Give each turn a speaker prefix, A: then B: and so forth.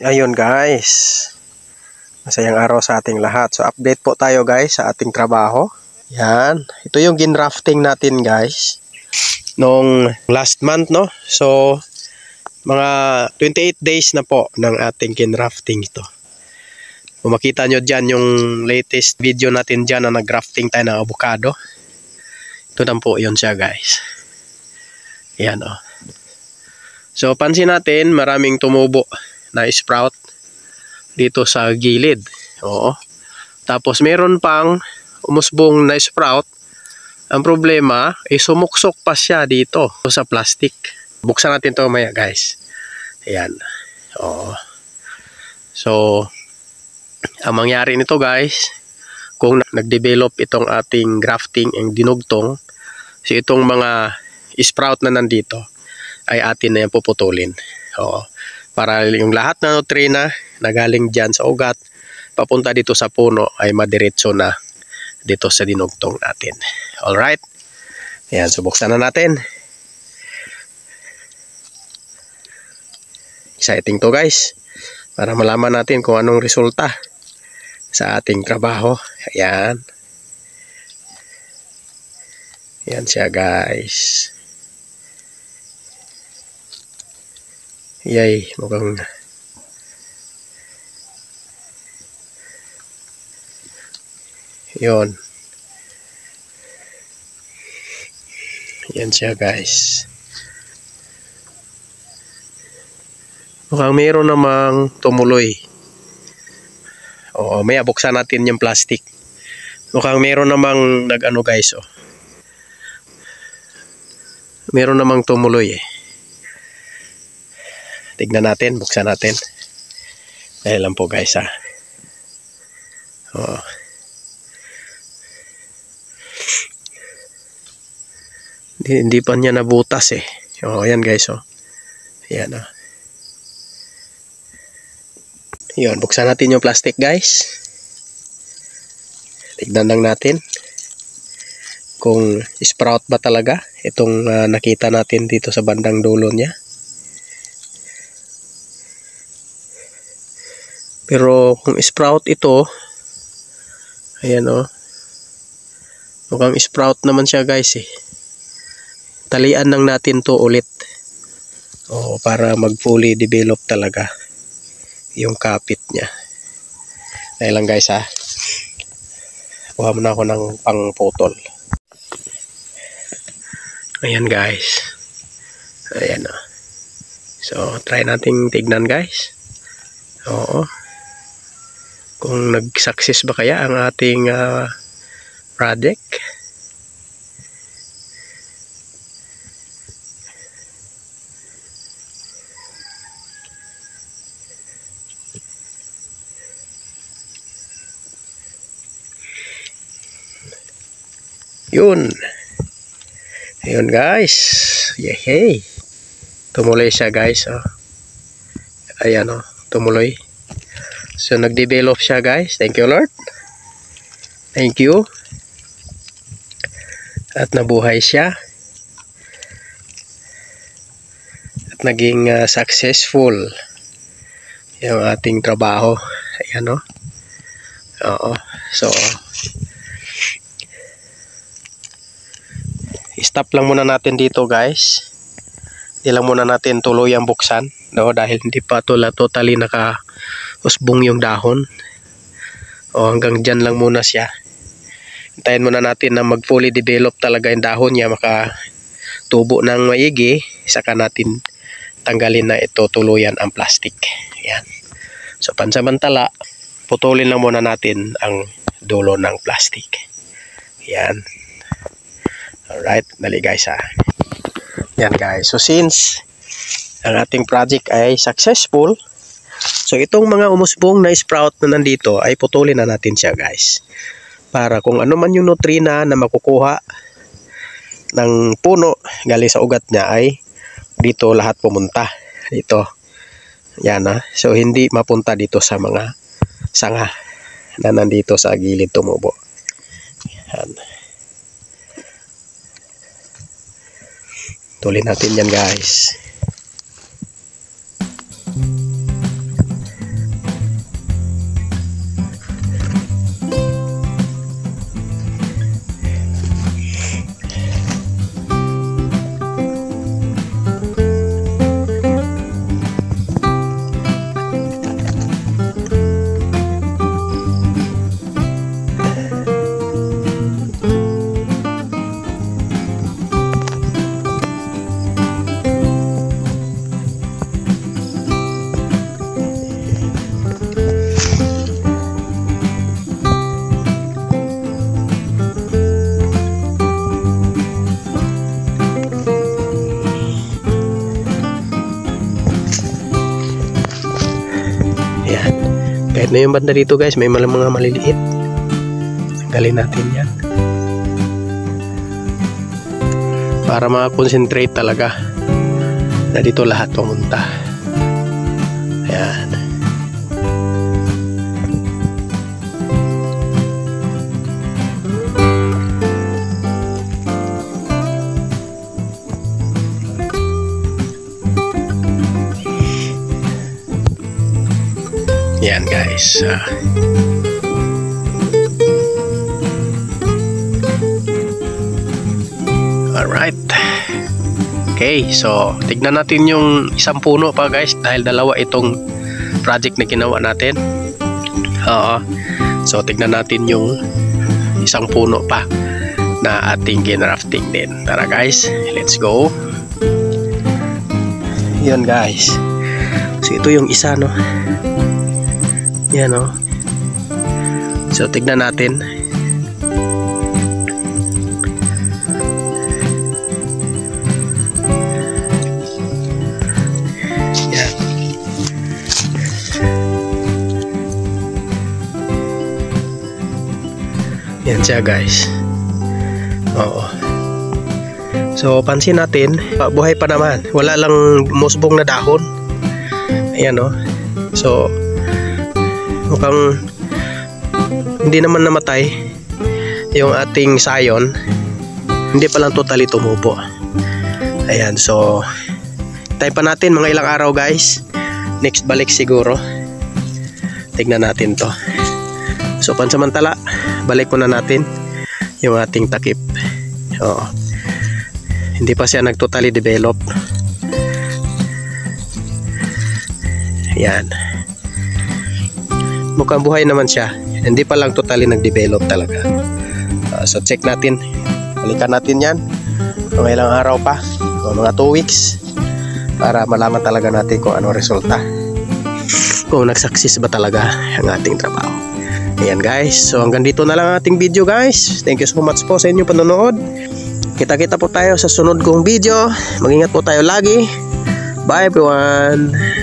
A: Ayun guys, masayang araw sa ating lahat. So update po tayo guys sa ating trabaho. Yan, ito yung ginrafting natin guys nung last month, no? So mga 28 days na po ng ating ginrafting ito. Kung makita nyo dyan yung latest video natin dyan na nag-grafting tayo ng avocado. Ito na po yun siya guys. Yan o. So pansin natin maraming tumubo na sprout dito sa gilid. Oo. Tapos meron pang umusbong na sprout. Ang problema ay sumuksok pa siya dito sa plastic. Buksan natin to maya guys. Ayan. Oo. So ang mangyari nito guys, kung nag-develop itong ating grafting ang dinugtong, so itong mga sprout na nandito ay atin na yan puputulin. Oo. Para yung lahat na nutrina na galing dyan sa ugat papunta dito sa puno ay madiretso na dito sa dinugtong natin. Alright. Ayan, subuksan na natin. Exciting to guys. Para malaman natin kung anong resulta sa ating trabaho. Ayan. Ayan siya guys. Yay, mukhang yun. Yan siya guys. Mukhang mayroon namang tumuloy. Oo, may buksan natin yung plastic. Mukhang mayroon namang nag-ano guys, oh. Mayroon namang tumuloy eh. Tignan natin, buksan natin. Dahil lang po guys ha. Oo. Hindi pa niya nabutas eh. Oo, ayan guys oh. Ayan oh. Yun, buksan natin yung plastic guys. Tignan lang natin kung sprout ba talaga itong nakita natin dito sa bandang dulo niya. Pero kung sprout ito, ayan o, mukhang sprout naman siya guys eh. Talian lang natin to ulit o, para mag fully develop talaga yung kapit niya. Dahil lang guys ha, kuha muna ako ng pang putol. Ayan guys, ayan o. So try nating tignan guys. Oo, kung nag-success ba kaya ang ating project. Yun. Ayun guys. Yehey. Tumuloy siya guys. Oh. Ayan oh, tumuloy. So nag-develop siya guys. Thank you Lord. Thank you. At nabuhay siya. At naging successful yung ating trabaho. Ayan o. Oo. So stop lang muna natin dito guys. Hindi lang muna natin tuluyang buksan. No? Dahil hindi pa totally naka-usbong yung dahon. O hanggang dyan lang muna siya. Hintayin muna natin na mag fully develop talaga yung dahon niya, makatubo ng maigi, saka natin tanggalin na ito tuluyan ang plastic. Yan. So pansamantala, putulin lang muna natin ang dulo ng plastic. Yan. Alright, dali guys ha. Yan guys. So since ang ating project ay successful, so itong mga umusbong na sprout na nandito ay putulin na natin siya guys. Para kung ano man yung nutrina na makukuha ng puno galing sa ugat niya ay dito lahat pumunta. Dito. Yan ha. So hindi mapunta dito sa mga sanga na nandito sa gilid tumubo. Yan. Tuloy natin yan guys. Ayan. Kahit na yung banda dito guys, may mga maliliit. Tanggalin natin yan. Para makakonsentrate talaga na dito lahat pumunta. Ayan. Yan guys. Alright. Okay, so tignan natin yung isang puno pa guys, dahil dalawa itong project na ginawa natin. So tignan natin yung isang puno pa na ating ginrafting din. Tara guys, let's go. Yan guys. So ito yung isa, no. Yan, no. So tignan natin. Yan. Yan siya guys. Oo. So pansin natin, buhay pa naman. Wala lang musbong na dahon. Ayan, no. So mukhang hindi naman namatay yung ating sayon. Hindi pa lang totally tumubo. Ayan, so tayo pa natin mga ilang araw guys. Next balik siguro. Tignan natin to. So pansamantala, balik muna natin yung ating takip. Oo. Hindi pa siya nag-totally develop. Ayan. Mukhang buhay naman siya. Hindi pa lang totally nag-develop talaga. So check natin. Balikan natin yan. Mga ilang araw pa. O mga 2 weeks. Para malaman talaga natin kung ano resulta. Kung nag-success ba talaga ang ating trabaho. Ayan guys. So hanggang dito na lang ang ating video guys. Thank you so much po sa inyong panonood. Kita-kita po tayo sa sunod kong video. Mag-ingat po tayo lagi. Bye everyone.